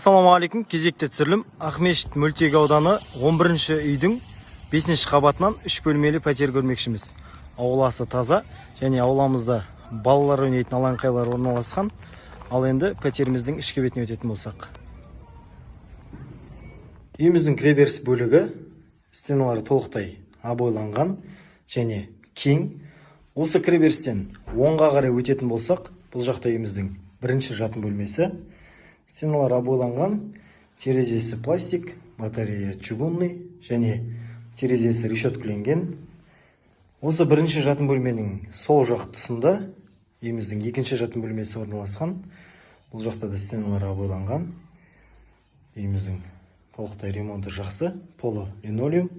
Ассалаумағалейкум, кезекті түсірілім. Ақмешіт мөлтек ауданы 11-ші үйдің 5-ші қабатынан 3 бөлмелі пәтер көрмекшіміз. Ауласы таза, және ауламызда балалар ойнайтын алаңқайлар орналасқан. Ал енді пәтеріміздің ішкі бетіне өтетін болсақ. Үйіміздің кіреберіс бөлігі стеналары толықтай абойланған және кең. Осы кіреберістен оңға қарай өтетін болсақ, бұл жақта үйіміздің бірінші жатын бөлмесі. Стеналар абойланған, терезесі пластик, батарея чугунный және терезесі решеткіленген. Осы бірінші жатын бөлменің сол жақ тұсында үйіміздің екінші жатын бөлмесі орналасқан. Бұл жақта да стеналар абойланған. Үйіміздің толықтай ремонты жақсы, полы линолеум.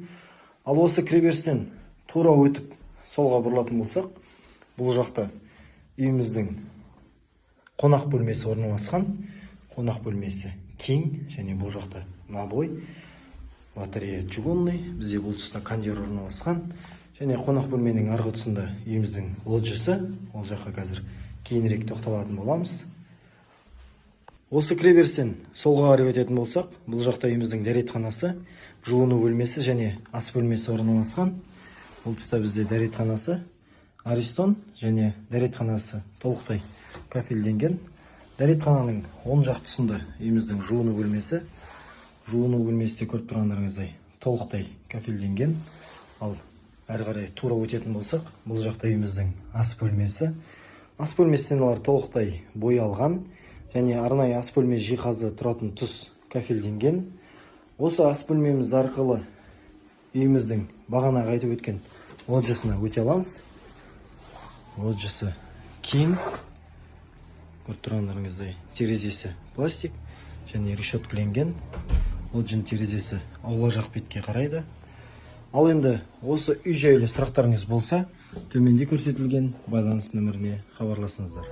Ал осы кіреберістен тура өтіп солға бұрылатын болсақ, бұл жақта үйіміздің қонақ бөлмесі орналасқан. Қонақ бөлмесі кең және бұл жақта набой, батарея чугунный, бізде бұл тұста кондер орналасқан. Және қонақ бөлменің арғы тұсында үйіміздің лоджиясы, ол жаққа қазір кейінірек тоқталатын боламыз. Осы кіреберістен солға қарай өтетін болсақ, бұл жақта үйіміздің дәретханасы, жуыну бөлмесі және ас бөлмесі орналасқан. Бұл тұста бізде дәретханасы Аристон және дәретханасы толықтай кафельденген. Дәретхананың оң жақ тұсында үйіміздің жуыну бөлмесі. Жуыну бөлмесі де көріп тұрғандарыңыздай толықтай кафельденген. Ал әрі қарай тура өтетін болсақ, бұл жақта үйіміздің ас бөлмесі. Ас бөлмесі стеналары толықтай боялған және арнайы ас бөлме жиһазы тұратын тұс кафельденген. Осы ас бөлмеміз арқылы үйіміздің бағана айтып өткен лоджиясына өте аламыз. Лоджиясы кең. Көріп тұрғандарыңыздай терезесі пластик және решеткіленген. Лоджияның терезесі аула жақ бетке қарайды. Ал енді осы үй жайлы сұрақтарыңыз болса, төменде көрсетілген байланыс нөміріне хабарласыңыздар.